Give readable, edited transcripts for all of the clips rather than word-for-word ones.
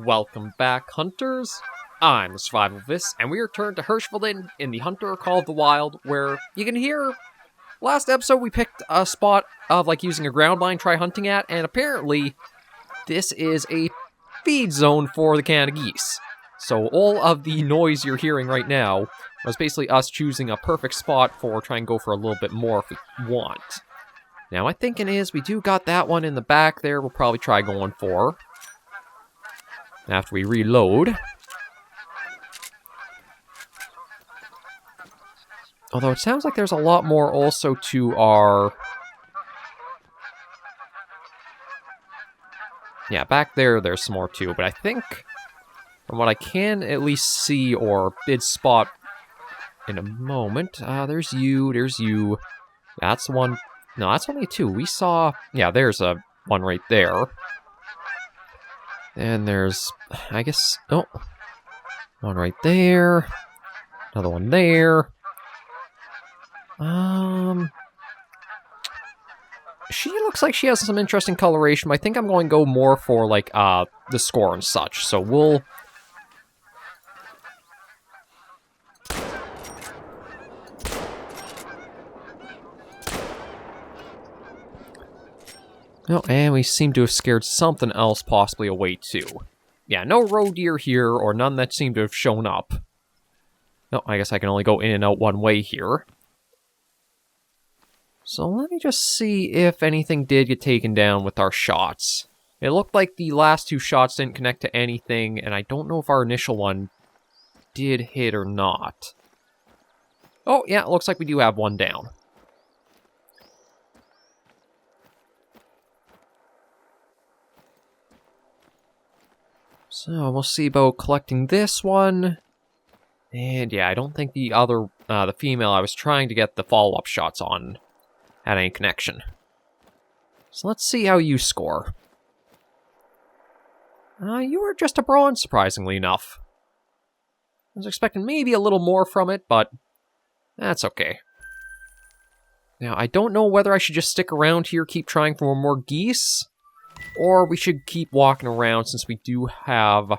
Welcome back, hunters. I'm the Survivalist, and we return to Hirschfelden in the Hunter Call of the Wild, where you can hear. Last episode, we picked a spot of using a ground line, try hunting at, and apparently, this is a feed zone for the Canadian Geese. So all of the noise you're hearing right now was basically us choosing a perfect spot for trying to go for a little bit more if we want. Now, my thinking is we do got that one in the back there. We'll probably try going for after we reload. Although it sounds like there's a lot more also to our... Yeah, back there, there's some more too. But I think, from what I can at least see or did spot in a moment, there's you. That's one. No, that's only two. We saw... Yeah, there's a one right there. And there's, I guess... Oh. One right there. Another one there. She looks like she has some interesting coloration. I think I'm going to go more for, the score and such. So we'll... Oh, and we seem to have scared something else possibly away too. Yeah, no roe deer here, or none that seem to have shown up. No, I guess I can only go in and out one way here. So let me just see if anything did get taken down with our shots. It looked like the last two shots didn't connect to anything, and I don't know if our initial one did hit or not. Oh, yeah, it looks like we do have one down. So we'll see about collecting this one. And yeah, I don't think the other, the female I was trying to get the follow-up shots on had any connection. So let's see how you score. You were just a bronze, surprisingly enough. I was expecting maybe a little more from it, but that's okay. Now, I don't know whether I should just stick around here, keep trying for more geese, or we should keep walking around since we do have,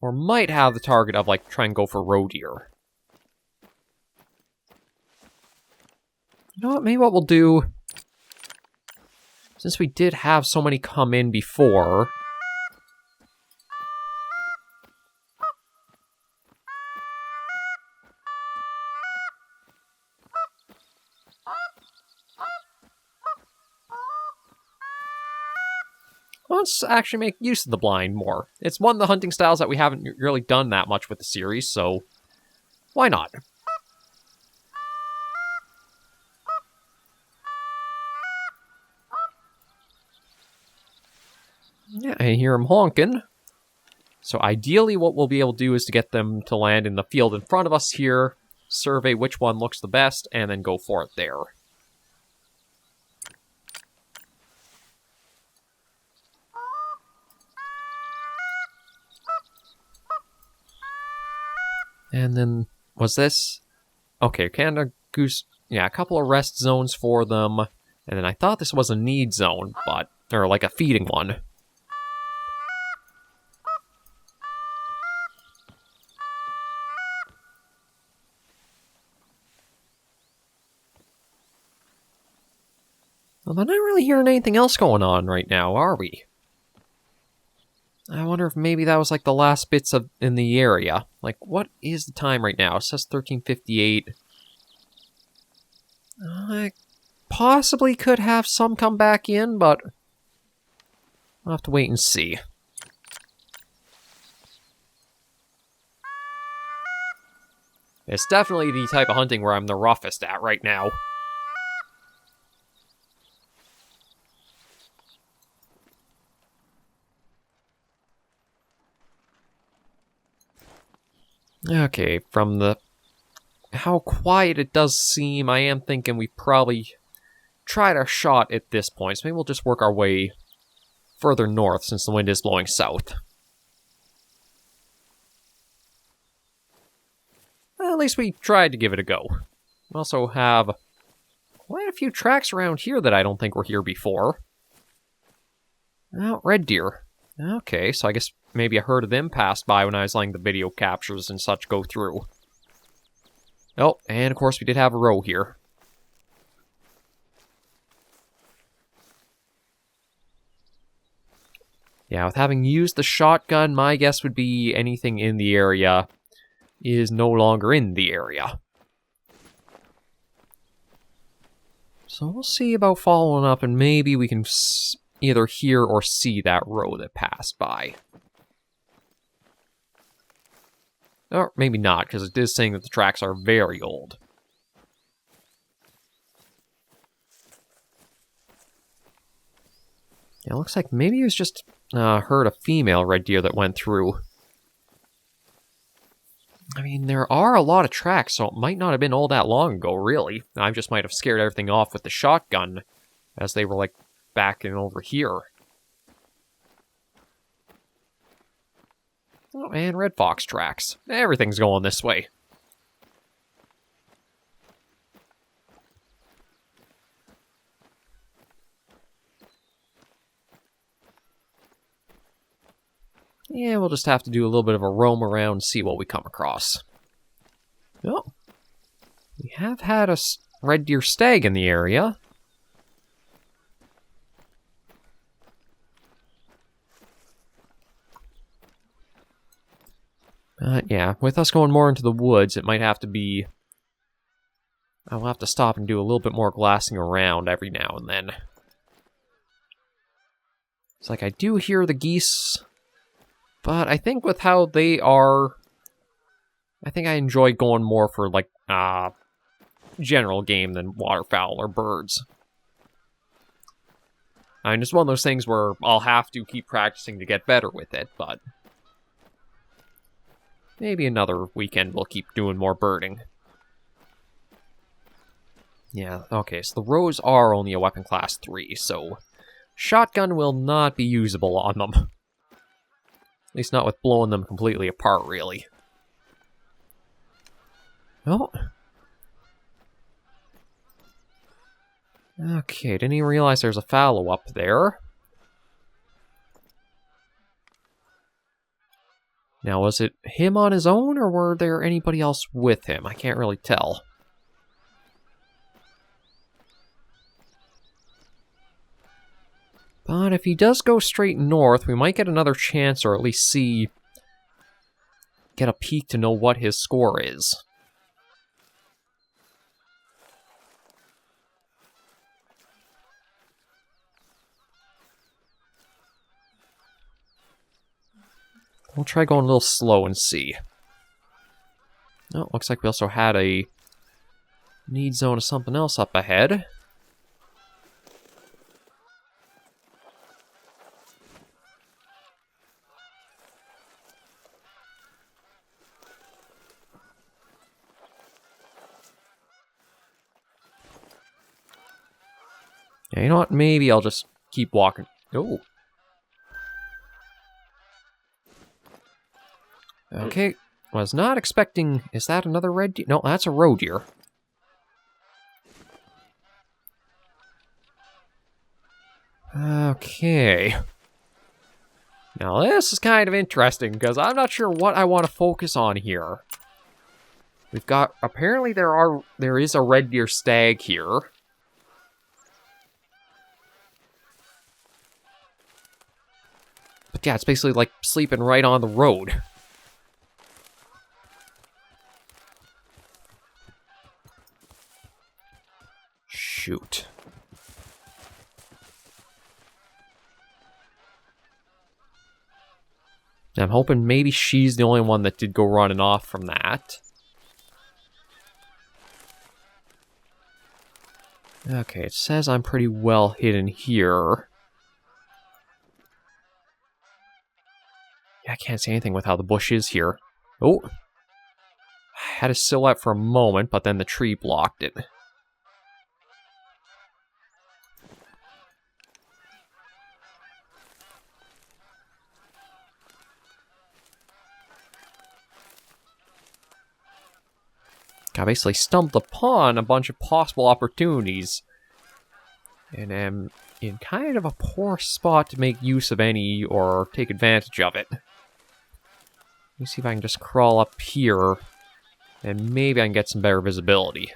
or might have the target of, try and go for roe deer. You know what, maybe what we'll do, since we did have so many come in before... Let's actually make use of the blind more. It's one of the hunting styles that we haven't really done that much with the series, so why not? Yeah, I hear them honking. So ideally what we'll be able to do is to get them to land in the field in front of us here, survey which one looks the best, and then go for it there. And then, was this? Okay, Canada Goose, yeah, a couple of rest zones for them. And then I thought this was a need zone, but, or like a feeding one. Well, they're not really hearing anything else going on right now, are we? I wonder if maybe that was the last bits of in the area. What is the time right now? It says 13:58. I possibly could have some come back in, but I'll have to wait and see. It's definitely the type of hunting where I'm the roughest at right now. Okay, from how quiet it does seem, I am thinking we probably tried our shot at this point, so maybe we'll just work our way further north since the wind is blowing south. Well, at least we tried to give it a go. We also have quite a few tracks around here that I don't think were here before. Well, red deer. Okay, so I guess maybe a herd of them passed by when I was letting the video captures and such go through. Oh, and of course we did have a row here. Yeah, with having used the shotgun, my guess would be anything in the area is no longer in the area. So we'll see about following up, and maybe we can either hear or see that row that passed by. Or maybe not, because it is saying that the tracks are very old. Yeah, it looks like maybe it was just herd a female red deer that went through. I mean, there are a lot of tracks, so it might not have been all that long ago, really. I just might have scared everything off with the shotgun as they were, like, backing over here. Oh, and red fox tracks. Everything's going this way. Yeah, we'll just have to do a little bit of a roam around and see what we come across. Oh, we have had a red deer stag in the area. Yeah, with us going more into the woods, it might have to be... I'll have to stop and do a little bit more glassing around every now and then. It's like I do hear the geese, but I think with how they are... I think I enjoy going more for, like, general game than waterfowl or birds. I mean, it's one of those things where I'll have to keep practicing to get better with it, but... maybe another weekend we'll keep doing more birding. Yeah, okay, so the rows are only a weapon class 3, so... shotgun will not be usable on them. At least not with blowing them completely apart, really. Oh. Okay, didn't even realize there's a fallow up there. Now, was it him on his own, or were there anybody else with him? I can't really tell. But if he does go straight north, we might get another chance, or at least get a peek to know what his score is. We'll try going a little slow and see. Oh, looks like we also had a need zone of something else up ahead. Yeah, you know what? Maybe I'll just keep walking. Oh. Okay, was not expecting... is that another red deer? No, that's a roe deer. Okay. Now this is kind of interesting, because I'm not sure what I want to focus on here. We've got... apparently there is a red deer stag here. But yeah, it's basically like sleeping right on the road. Shoot. I'm hoping maybe she's the only one that did go running off from that. Okay, it says I'm pretty well hidden here. Yeah, I can't see anything with how the bush is here. Oh! I had a silhouette for a moment, but then the tree blocked it. I basically stumbled upon a bunch of possible opportunities. And am in kind of a poor spot to make use of any or take advantage of it. Let me see if I can just crawl up here, and maybe I can get some better visibility.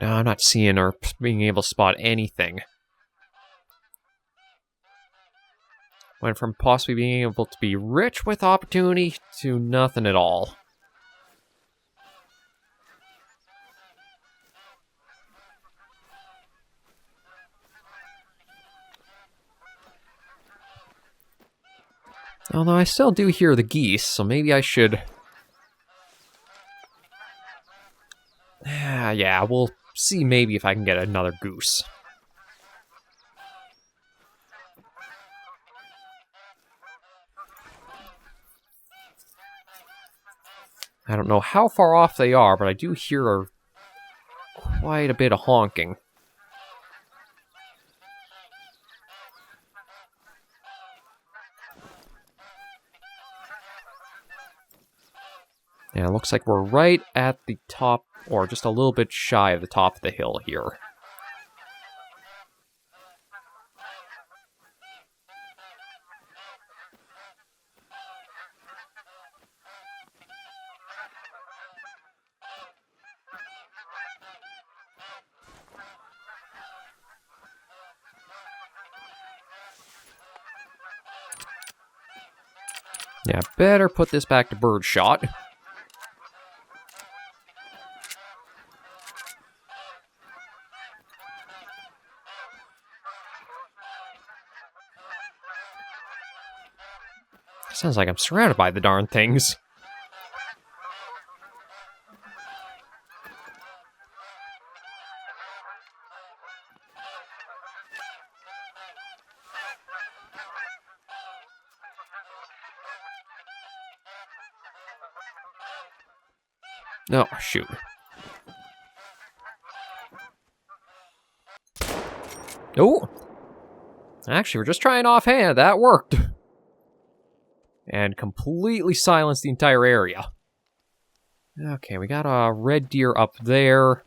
No, I'm not seeing or being able to spot anything. Went from possibly being able to be rich with opportunity to nothing at all. Although I still do hear the geese, so maybe I should... yeah, we'll see maybe if I can get another goose. I don't know how far off they are, but I do hear quite a bit of honking. Yeah, it looks like we're right at the top, or just a little bit shy of the top of the hill here. Yeah, better put this back to bird shot. Sounds like I'm surrounded by the darn things. No, shoot. Oh! Actually, we're just trying offhand. That worked. And completely silenced the entire area. Okay, we got a red deer up there.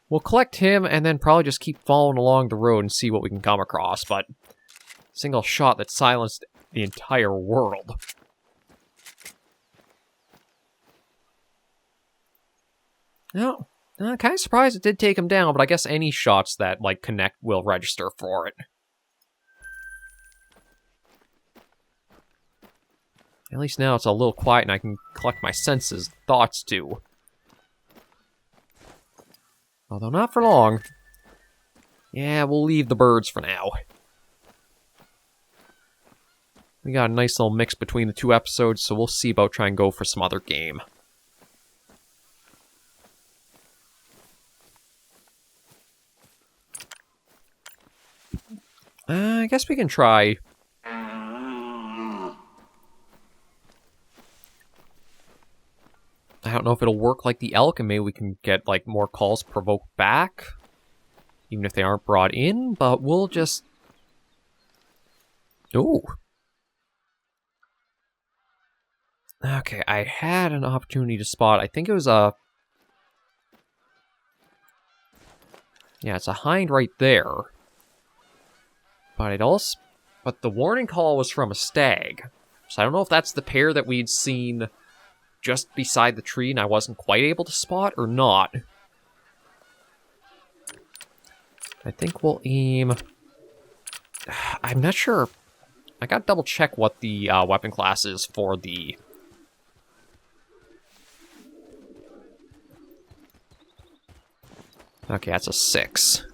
We'll collect him and then probably just keep following along the road and see what we can come across, but single shot that silenced the entire world. No, I'm kind of surprised it did take him down, but I guess any shots that, like, connect will register for it. At least now it's a little quiet and I can collect my senses, thoughts too. Although not for long. Yeah, we'll leave the birds for now. We got a nice little mix between the two episodes, so we'll see about trying to go for some other game. I guess we can try... I don't know if it'll work like the elk, and maybe we can get, like, more calls provoked back. Even if they aren't brought in, but we'll just... Ooh. Okay, I had an opportunity to spot, I think it was a... Yeah, it's a hind right there. But it also... But the warning call was from a stag. So I don't know if that's the pair that we'd seen just beside the tree and I wasn't quite able to spot or not. I think we'll aim... I'm not sure. I gotta double check what the weapon class is for the... Okay, that's a 6.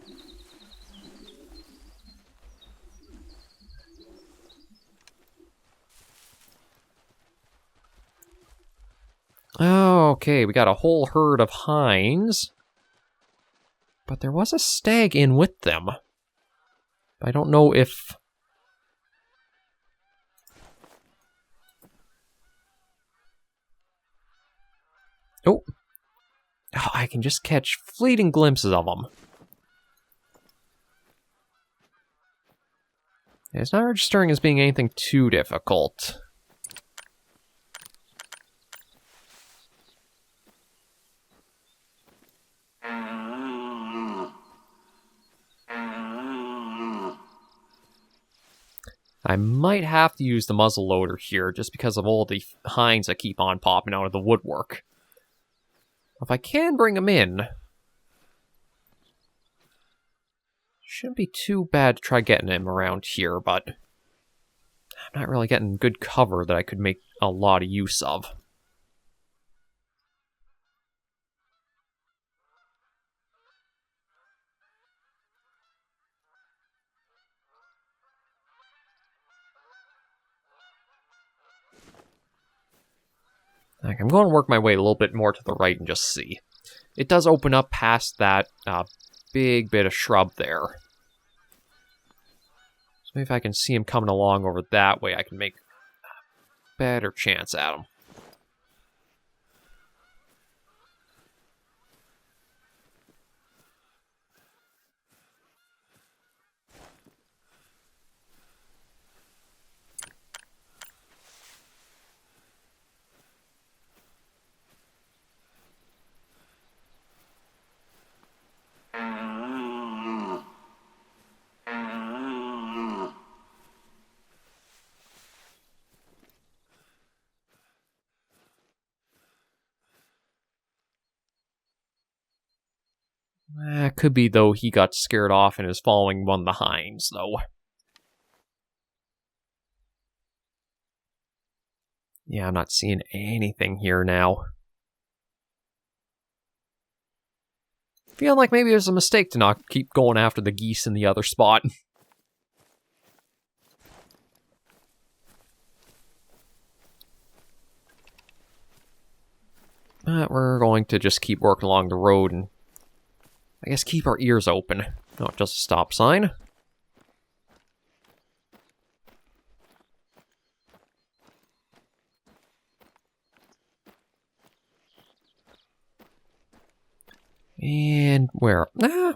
Okay, we got a whole herd of hinds. But there was a stag in with them. I don't know if... Oh. Oh, I can just catch fleeting glimpses of them. It's not registering as being anything too difficult. I might have to use the muzzle loader here just because of all the hinds that keep on popping out of the woodwork. If I can bring them in, shouldn't be too bad to try getting him around here, but I'm not really getting good cover that I could make a lot of use of. Like, I'm going to work my way a little bit more to the right and just see. It does open up past that big bit of shrub there. So maybe if I can see him coming along over that way, I can make a better chance at him. Could be, though, he got scared off and is following one of the hinds, though. Yeah, I'm not seeing anything here now. Feeling like maybe there's a mistake to not keep going after the geese in the other spot. But we're going to just keep working along the road and I guess keep our ears open. Not just a stop sign. And where?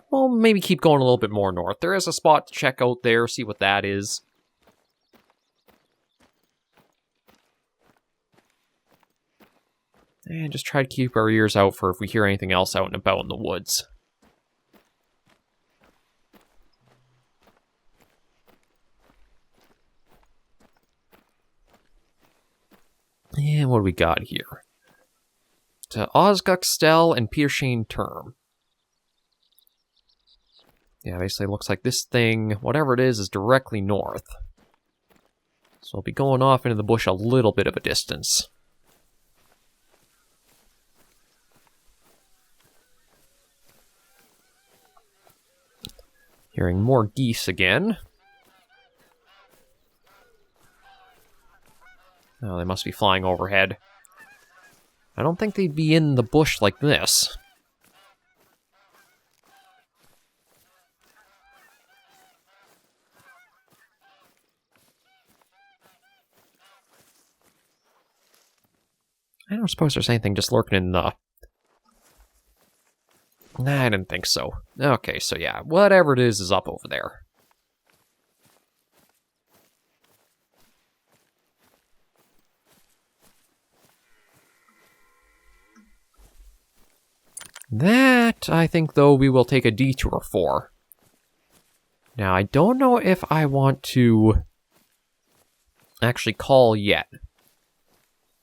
Well, maybe keep going a little bit more north. There is a spot to check out there, see what that is. And just try to keep our ears out for if we hear anything else out and about in the woods. And what do we got here? To Osguxtel and Piershane Term. Yeah, basically looks like this thing, whatever it is directly north. So we'll be going off into the bush a little bit of a distance. Hearing more geese again. Oh, they must be flying overhead. I don't think they'd be in the bush like this. I don't suppose there's anything just lurking in the... Nah, I didn't think so. Okay, so yeah, whatever it is up over there. That, I think, though, we will take a detour for. Now, I don't know if I want to actually call yet. I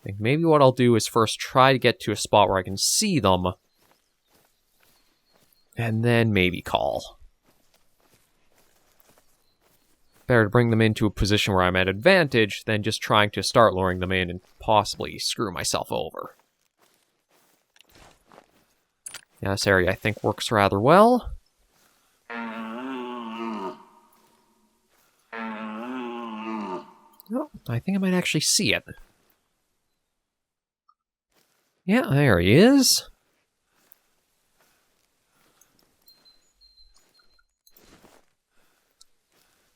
think maybe what I'll do is first try to get to a spot where I can see them, and then maybe call. Better to bring them into a position where I'm at advantage than just trying to start luring them in and possibly screw myself over. Yeah, this area I think works rather well. Oh, I think I might actually see it. Yeah, there he is.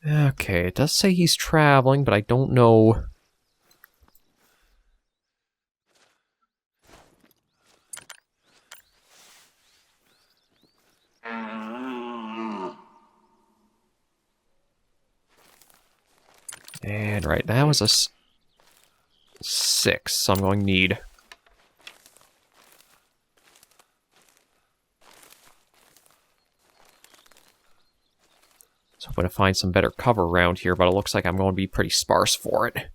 Okay, it does say he's traveling, but I don't know. And right, that was a 6, so I'm going to need... So I'm going to find some better cover around here, but it looks like I'm going to be pretty sparse for it.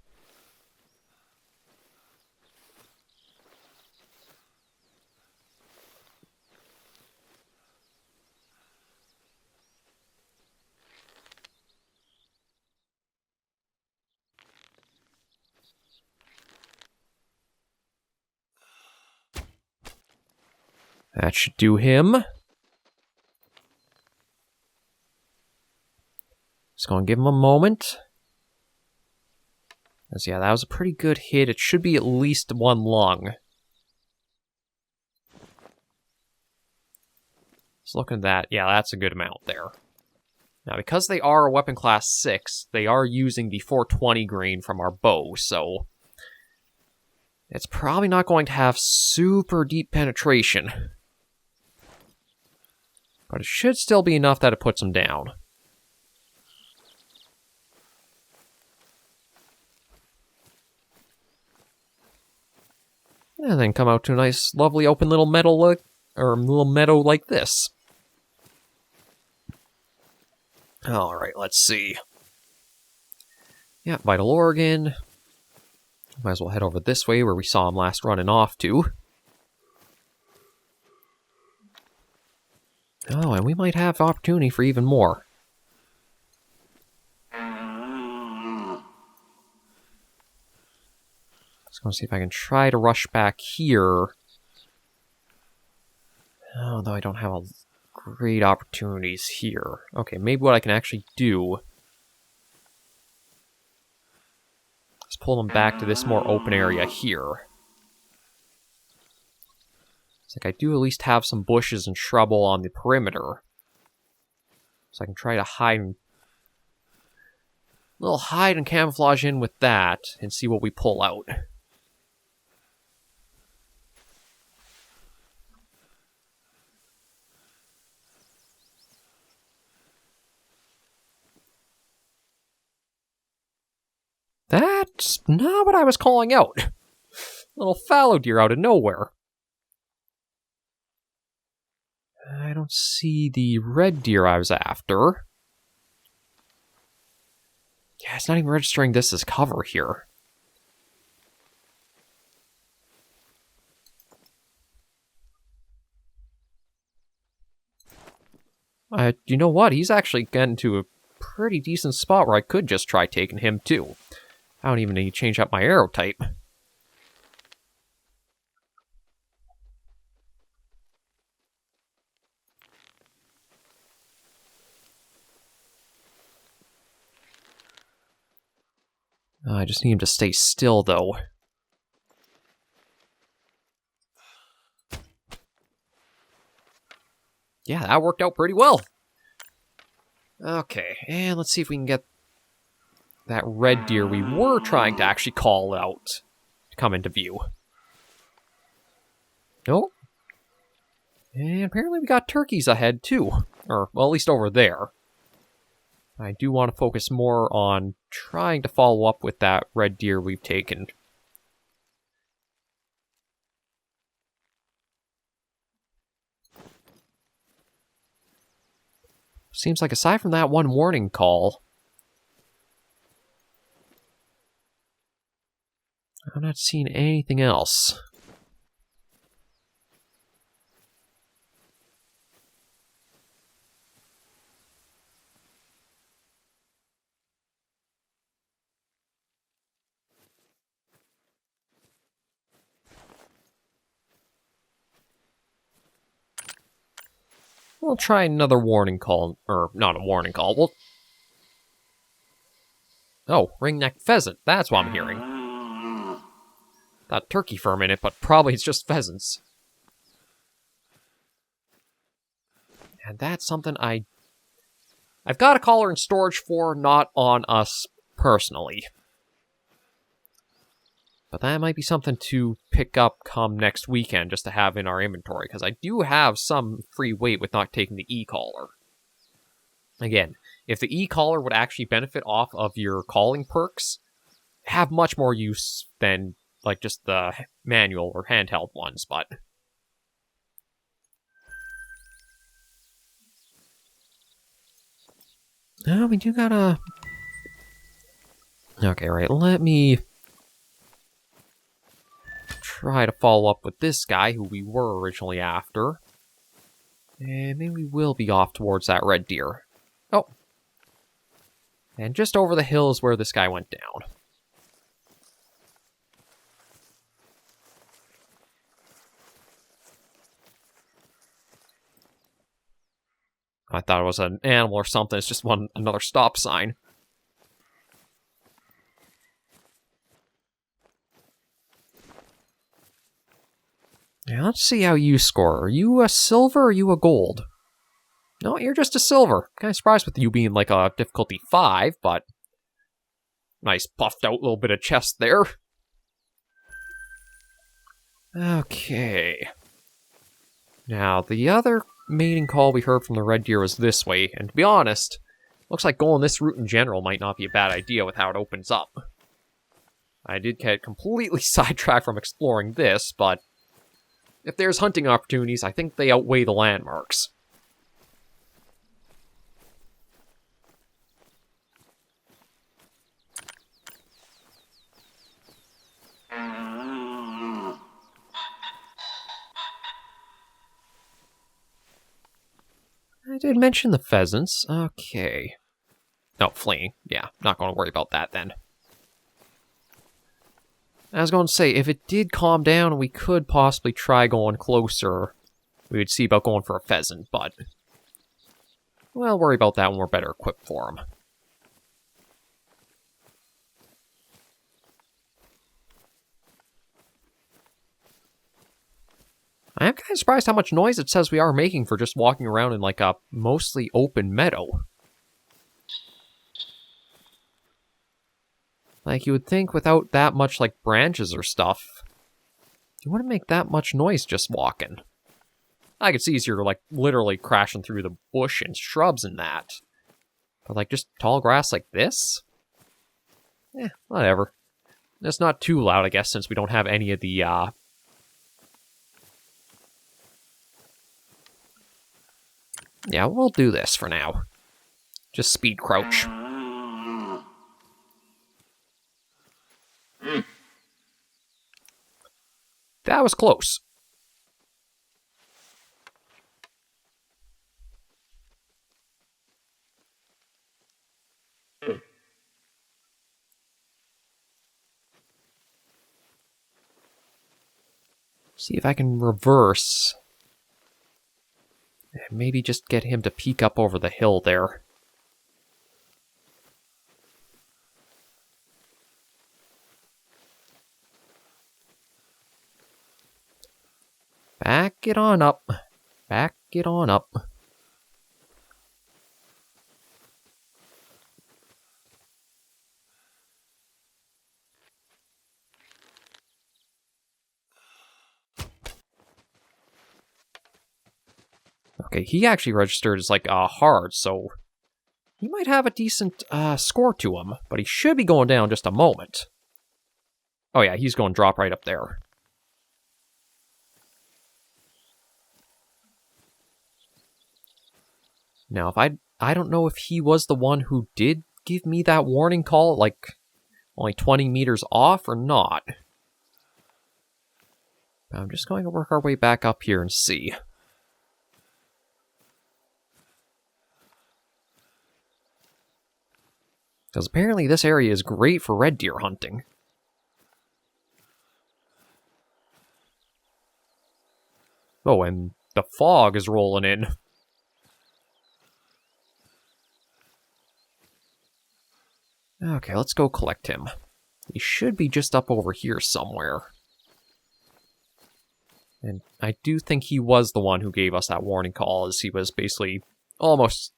That should do him. Just going to give him a moment. Because, yeah, that was a pretty good hit. It should be at least 1 lung. Just looking at that, yeah, that's a good amount there. Now, because they are a weapon class 6, they are using the 420 grain from our bow, so... It's probably not going to have super deep penetration. But it should still be enough that it puts them down. And then come out to a nice, lovely, open little meadow like this. Alright, let's see. Yeah, vital organ. Might as well head over this way where we saw him last running off to. Oh, and we might have opportunity for even more. Just going to see if I can try to rush back here. Although I don't have a great opportunities here. Okay, maybe what I can actually do is pull them back to this more open area here. It's like I do at least have some bushes and shrub on the perimeter. So I can try to hide and camouflage in with that and see what we pull out. That's not what I was calling out. Little fallow deer out of nowhere. I don't see the red deer I was after. Yeah, it's not even registering this as cover here. You know what? He's actually getting to a pretty decent spot where I could just try taking him too. I don't even need to change up my arrow type. I just need him to stay still, though. Yeah, that worked out pretty well. Okay, and let's see if we can get that red deer we were trying to actually call out to come into view. Nope. And apparently we got turkeys ahead, too. Or, well, at least over there. I do want to focus more on trying to follow up with that red deer we've taken. Seems like aside from that one warning call, I'm not seeing anything else. We'll try another warning call, or not a warning call, Oh, ring-necked pheasant, that's what I'm hearing. Thought turkey for a minute, but probably it's just pheasants. And that's something I've got a collar in storage for, not on us personally. But that might be something to pick up come next weekend, just to have in our inventory, because I do have some free weight with not taking the e-collar. Again, if the e-collar would actually benefit off of your calling perks, have much more use than like just the manual or handheld ones, but no, we do gotta... Okay, right, let me try to follow up with this guy who we were originally after. And maybe we will be off towards that red deer. Oh. And just over the hill is where this guy went down. I thought it was an animal or something. It's just another stop sign. Yeah, let's see how you score. Are you a silver or are you a gold? No, you're just a silver. Kind of surprised with you being like a difficulty 5, but... Nice puffed out little bit of chest there. Okay. Now, the other mating call we heard from the red deer was this way, and to be honest, looks like going this route in general might not be a bad idea with how it opens up. I did get completely sidetracked from exploring this, but if there's hunting opportunities, I think they outweigh the landmarks. I did mention the pheasants. Okay. No, fleeing. Yeah, not going to worry about that then. I was going to say, if it did calm down, we could possibly try going closer. We would see about going for a pheasant, but... We'll worry about that when we're better equipped for them. I am kind of surprised how much noise it says we are making for just walking around in like a mostly open meadow. Like, you would think without that much, like, branches or stuff, you wouldn't make that much noise just walking. I could see you're, like, literally crashing through the bush and shrubs and that. But, like, just tall grass like this? Eh, whatever. It's not too loud, I guess, since we don't have any of the, Yeah, we'll do this for now. Just speed crouch. That was close. See if I can reverse. And maybe just get him to peek up over the hill there. Back it on up. Back it on up. Okay, he actually registered as like hard, so he might have a decent score to him, but he should be going down just a moment. Oh yeah, he's going to drop right up there. Now, if I don't know if he was the one who did give me that warning call, like only 20 meters off or not. I'm just going to work our way back up here and see. Because apparently this area is great for red deer hunting. Oh, and the fog is rolling in. Okay, let's go collect him. He should be just up over here somewhere. And I do think he was the one who gave us that warning call, as he was basically almost...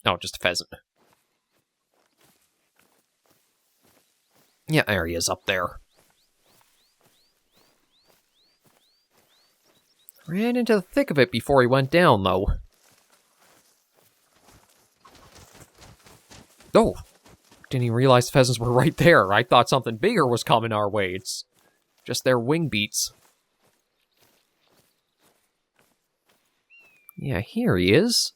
No, just a pheasant. Yeah, there he is up there. Ran into the thick of it before he went down, though. Oh, didn't even realize the pheasants were right there. I thought something bigger was coming our way. It's just their wing beats. Yeah, here he is.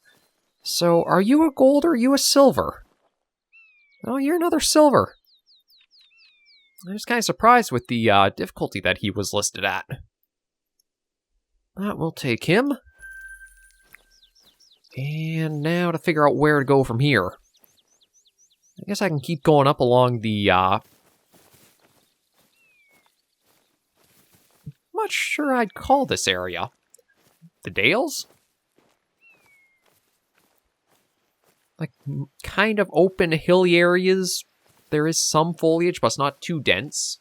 So, are you a gold or are you a silver? Oh, you're another silver. I was kind of surprised with the difficulty that he was listed at. But we'll take him. And now to figure out where to go from here. I guess I can keep going up along the, I'm not sure I'd call this area. The Dales? Like, kind of open, hilly areas. There is some foliage, but it's not too dense.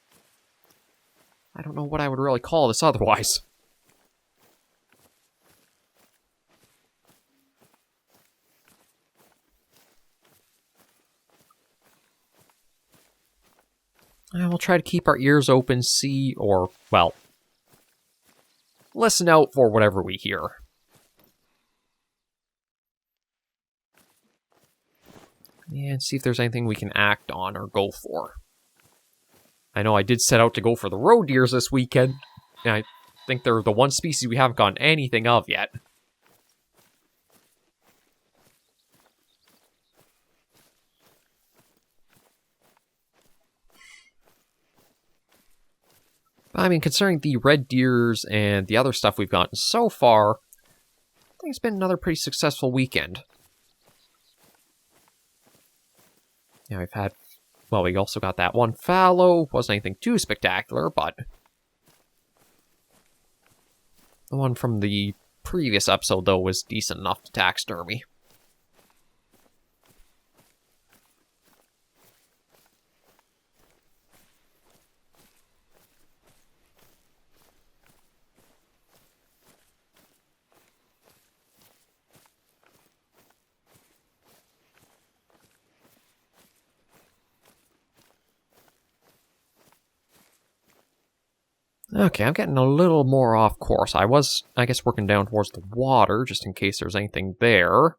I don't know what I would really call this otherwise. And we'll try to keep our ears open, see, or, well, listen out for whatever we hear. And see if there's anything we can act on or go for. I know I did set out to go for the roe deers this weekend, and I think they're the one species we haven't gotten anything of yet. I mean, considering the red deers and the other stuff we've gotten so far, I think it's been another pretty successful weekend. Yeah, we've had, well, we also got that one fallow. Wasn't anything too spectacular, but the one from the previous episode, though, was decent enough to taxidermy. Okay, I'm getting a little more off course. I was, I guess, working down towards the water, just in case there's anything there.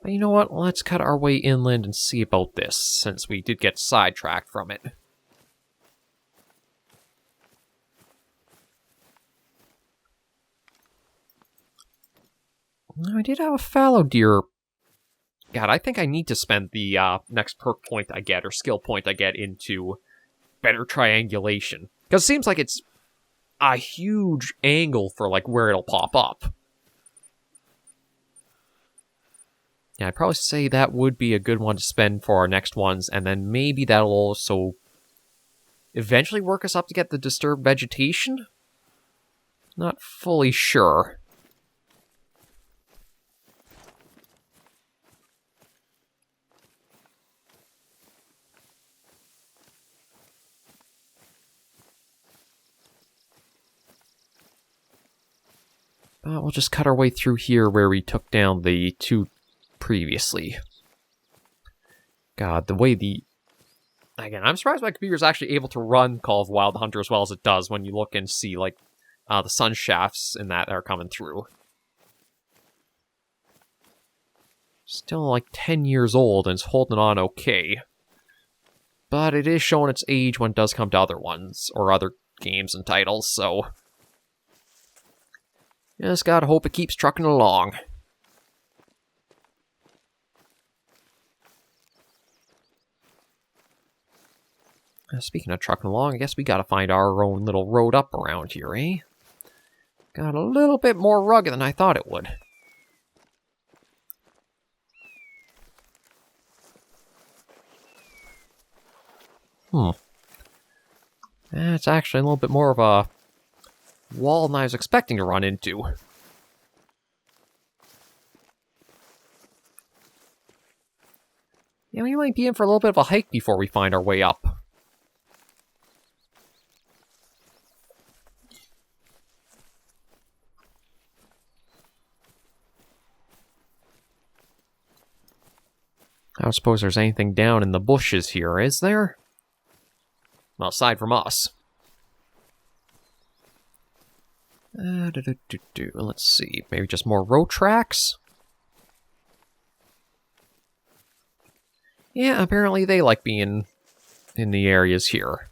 But you know what? Let's cut our way inland and see about this, since we did get sidetracked from it. I did have a fallow deer. God, I think I need to spend the next perk point I get, or skill point I get, into better triangulation. Because it seems like it's a huge angle for, like, where it'll pop up. Yeah, I'd probably say that would be a good one to spend for our next ones, and then maybe that'll also eventually work us up to get the disturbed vegetation? Not fully sure. But we'll just cut our way through here where we took down the two previously. God, the way the... Again, I'm surprised my computer's actually able to run Call of the Wild Hunter as well as it does when you look and see, like, the sun shafts and that are coming through. Still, like, 10 years old and it's holding on okay. But it is showing its age when it does come to other ones, or other games and titles, so... Just gotta hope it keeps trucking along. Speaking of trucking along, I guess we gotta find our own little road up around here, eh? Got a little bit more rugged than I thought it would. It's actually a little bit more of a wall than I was expecting to run into. Yeah, we might be in for a little bit of a hike before we find our way up. I don't suppose there's anything down in the bushes here, is there? Well, aside from us. Let's see, maybe just more road tracks? Yeah, apparently they like being in the areas here.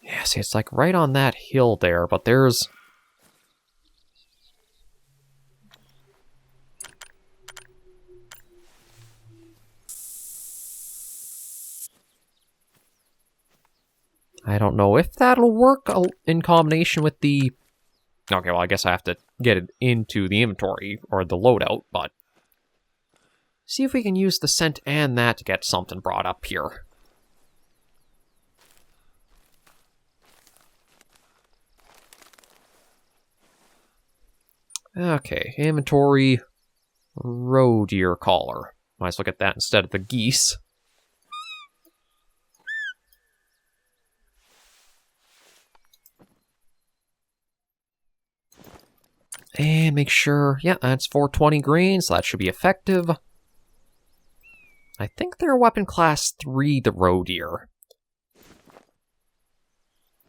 Yeah, see, it's like right on that hill there, but there's... I don't know if that'll work in combination with the... Okay, well, I guess I have to get it into the inventory, or the loadout, but... See if we can use the scent and that to get something brought up here. Okay, inventory, roe deer collar. Might as well get that instead of the geese. And make sure, yeah, that's 420 green, so that should be effective. I think they're weapon class 3, the roe deer.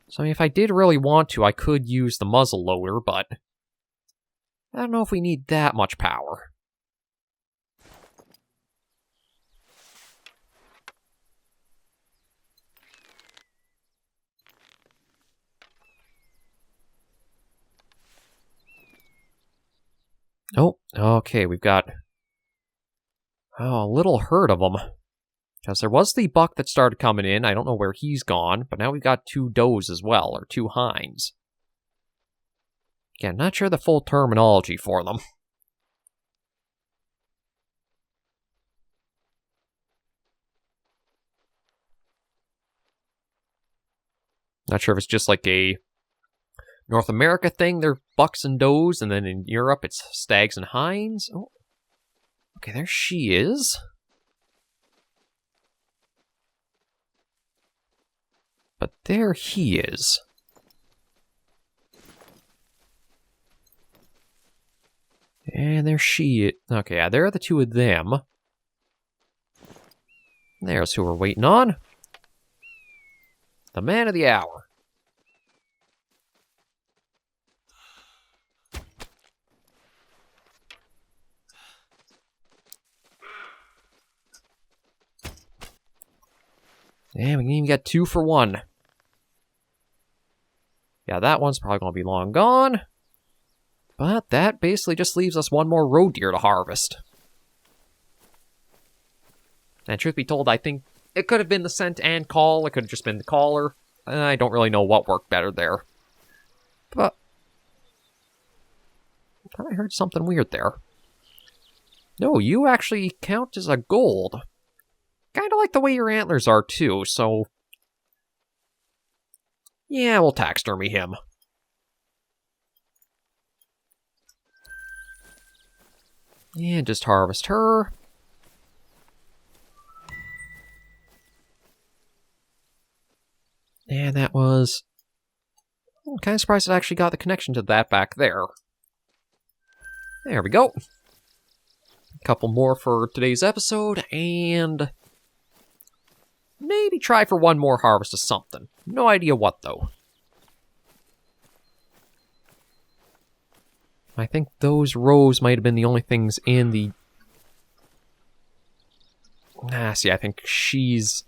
So I mean, if I did really want to, I could use the muzzle loader, but I don't know if we need that much power. Oh, okay, we've got a little herd of them. Because there was the buck that started coming in. I don't know where he's gone, but now we've got 2 does as well, or 2 hinds. Again, not sure the full terminology for them. Not sure if it's just like a North America thing, they're bucks and does, and then in Europe it's stags and hinds. Oh. Okay, there she is. But there he is. And there she is. Okay, yeah, there are the 2 of them. There's who we're waiting on. The man of the hour. And we can even get 2 for 1. Yeah, that one's probably going to be long gone. But that basically just leaves us 1 more roe deer to harvest. And truth be told, I think it could have been the scent and call. It could have just been the collar. I don't really know what worked better there. But I thought I heard something weird there. No, you actually count as a gold. Kind of like the way your antlers are too, so... yeah, we'll taxidermy him. And just harvest her. And that was... I'm kind of surprised it actually got the connection to that back there. There we go. A couple more for today's episode, and... maybe try for 1 more harvest of something. No idea what, though. I think those rows might have been the only things in the... see, I think she's...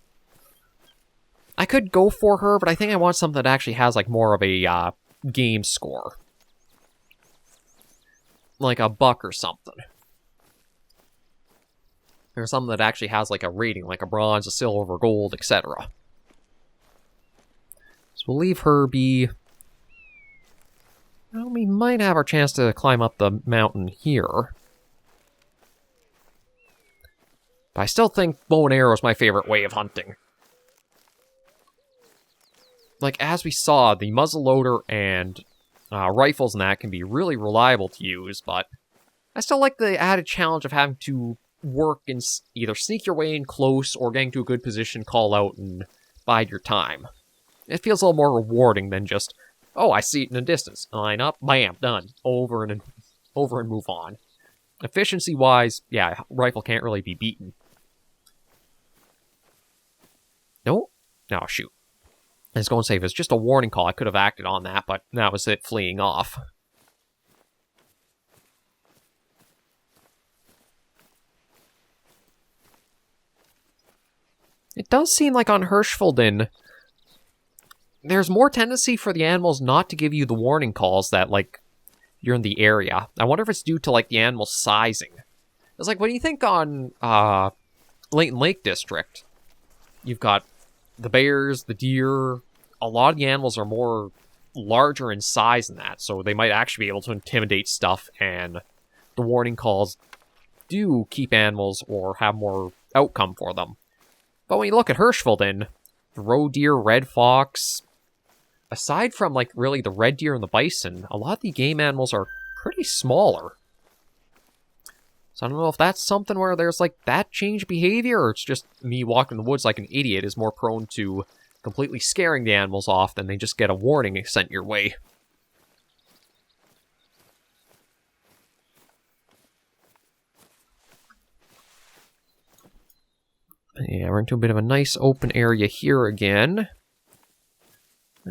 I could go for her, but I think I want something that actually has, like, more of a, game score. Like a buck or something. Or something that actually has, like, a rating, like a bronze, a silver, gold, etc. So we'll leave her be... well, we might have our chance to climb up the mountain here. But I still think bow and arrow is my favorite way of hunting. Like, as we saw, the muzzleloader and rifles and that can be really reliable to use, but I still like the added challenge of having to work and either sneak your way in close or getting to a good position, call out, and bide your time. It feels a little more rewarding than just, oh, I see it in the distance. Line up, bam, done. Over and move on. Efficiency-wise, yeah, rifle can't really be beaten. No? No, shoot. I was going to say, if it's just a warning call, I could have acted on that, but that was it fleeing off. It does seem like on Hirschfelden, there's more tendency for the animals not to give you the warning calls that, like, you're in the area. I wonder if it's due to, like, the animal sizing. It's like, when you think on Leighton Lake District, you've got the bears, the deer. A lot of the animals are more larger in size than that, so they might actually be able to intimidate stuff, and the warning calls do keep animals or have more outcome for them. But when you look at Hirschfelden, the roe deer, red fox, aside from, like, really the red deer and the bison, a lot of the game animals are pretty smaller. So I don't know if that's something where there's, like, that change behavior, or it's just me walking in the woods like an idiot is more prone to completely scaring the animals off than they just get a warning sent your way. Yeah, we're into a bit of a nice open area here again.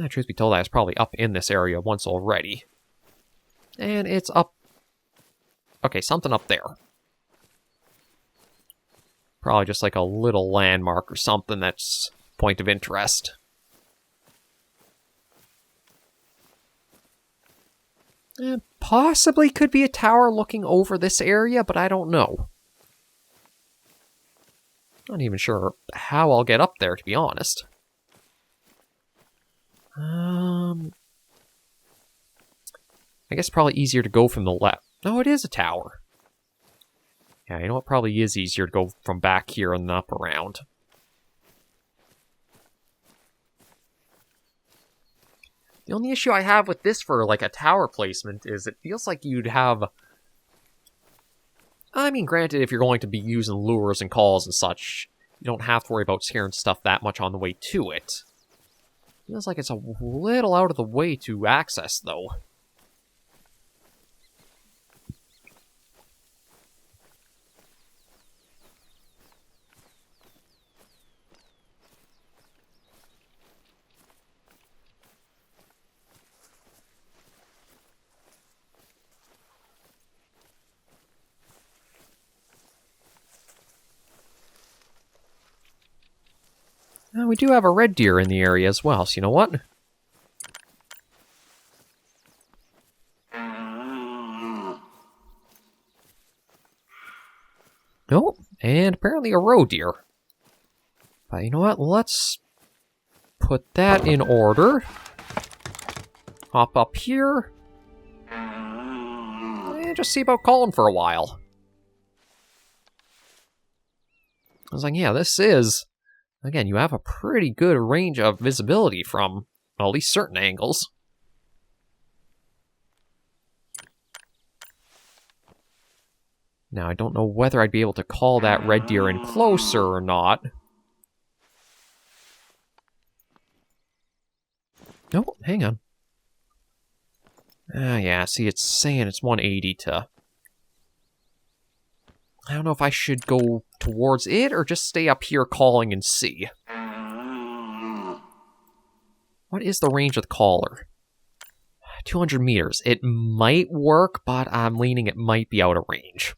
Truth be told, I was probably up in this area once already. And it's up... Okay, something up there. Probably just like a little landmark or something that's point of interest. Possibly could be a tower looking over this area, but I don't know. Not even sure how I'll get up there, to be honest. I guess probably easier to go from the left. No, it is a tower. Yeah, you know what? Probably is easier to go from back here and up around. The only issue I have with this for, like, a tower placement is it feels like you'd have... I mean, granted, if you're going to be using lures and calls and such, you don't have to worry about scaring stuff that much on the way to it. Feels like it's a little out of the way to access, though. We do have a red deer in the area as well, so you know what? Nope, and apparently a roe deer. But you know what? Let's put that in order. Hop up here. And just see about calling for a while. I was like, yeah, this is... Again, you have a pretty good range of visibility from, well, at least certain angles. Now, I don't know whether I'd be able to call that red deer in closer or not. Oh, hang on. Yeah, see, it's saying it's 180 to... I don't know if I should go towards it or just stay up here calling and see. What is the range of the caller? 200 meters. It might work, but I'm leaning it might be out of range.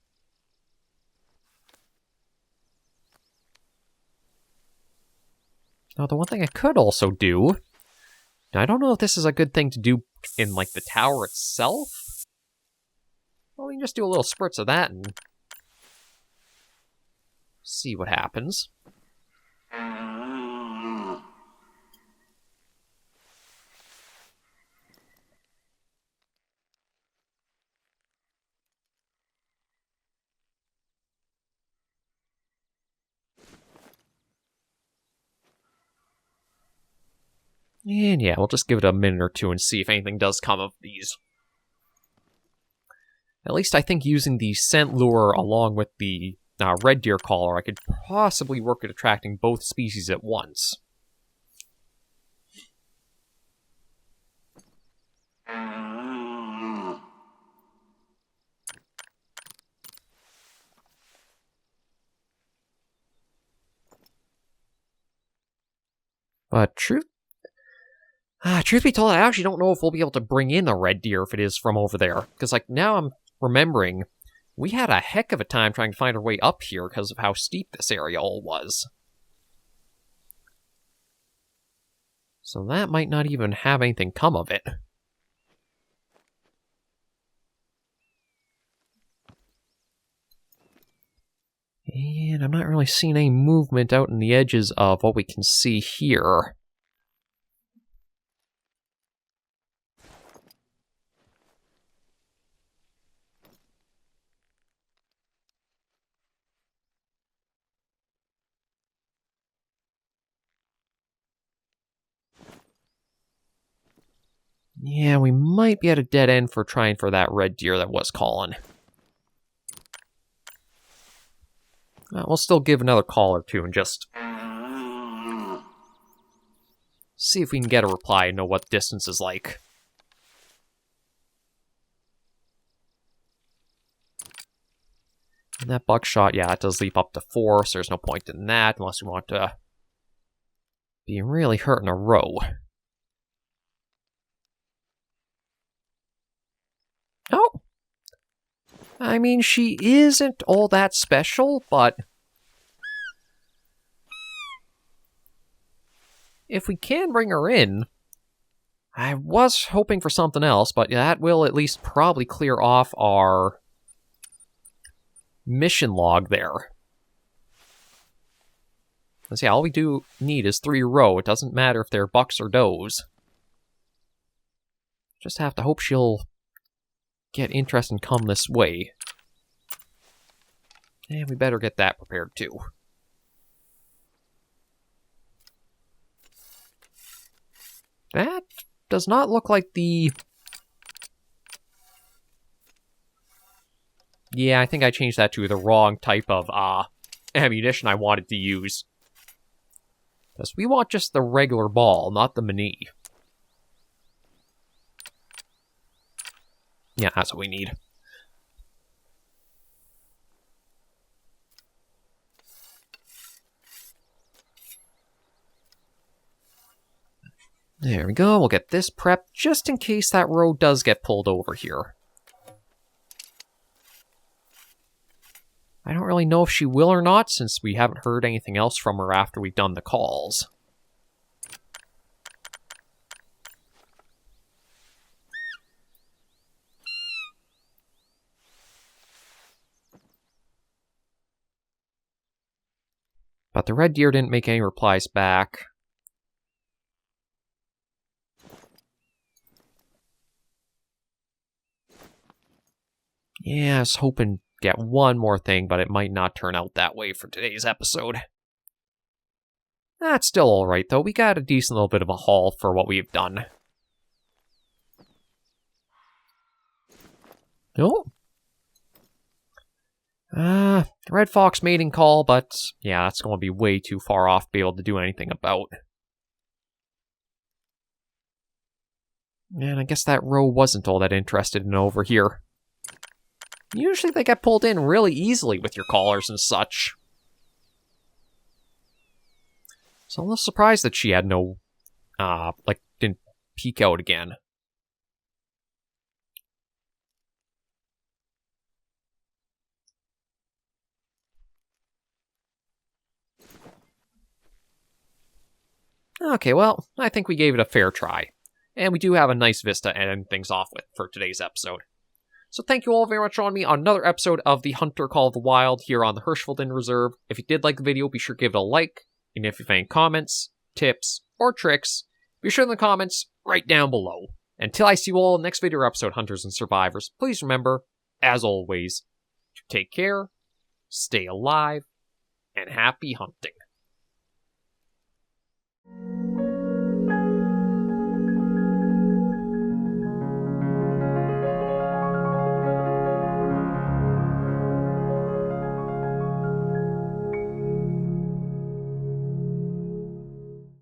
Now, the one thing I could also do... Now, I don't know if this is a good thing to do in, like, the tower itself. Well, we can just do a little spritz of that and... see what happens. And yeah, we'll just give it a minute or two and see if anything does come of these. At least I think using the scent lure along with the red deer caller, I could possibly work at attracting both species at once. But truth Truth be told, I actually don't know if we'll be able to bring in a red deer if it is from over there. Because, like, now I'm remembering, we had a heck of a time trying to find our way up here because of how steep this area all was. So that might not even have anything come of it. And I'm not really seeing any movement out in the edges of what we can see here. Yeah, we might be at a dead end for trying for that red deer that was calling. We'll still give another call or two and just see if we can get a reply and know what distance is like. And that buckshot, yeah, it does leap up to 4, so there's no point in that unless we want to be really hurting a row. Oh! I mean, she isn't all that special, but if we can bring her in, I was hoping for something else, but that will at least probably clear off our mission log there. Let's see, all we do need is 3 row. It doesn't matter if they're bucks or does. Just have to hope she'll get interest and come this way. And we better get that prepared too. That does not look like the... Yeah, I think I changed that to the wrong type of ammunition I wanted to use. Because we want just the regular ball, not the mini. Yeah, that's what we need. There we go, we'll get this prepped just in case that road does get pulled over here. I don't really know if she will or not, since we haven't heard anything else from her after we've done the calls. But the red deer didn't make any replies back. Yeah, I was hoping to get one more thing, but it might not turn out that way for today's episode. That's still alright, though. We got a decent little bit of a haul for what we've done. Oh. Red fox mating call, but yeah, that's going to be way too far off to be able to do anything about. And I guess that row wasn't all that interested in over here. Usually they get pulled in really easily with your callers and such. So I'm a little surprised that she had no, didn't peek out again. Okay, well, I think we gave it a fair try. And we do have a nice vista to end things off with for today's episode. So thank you all very much for joining me on another episode of the Hunter Call of the Wild here on the Hirschfelden Reserve. If you did like the video, be sure to give it a like. And if you have any comments, tips, or tricks, be sure in the comments right down below. Until I see you all in the next video or episode, Hunters and Survivors, please remember, as always, to take care, stay alive, and happy hunting.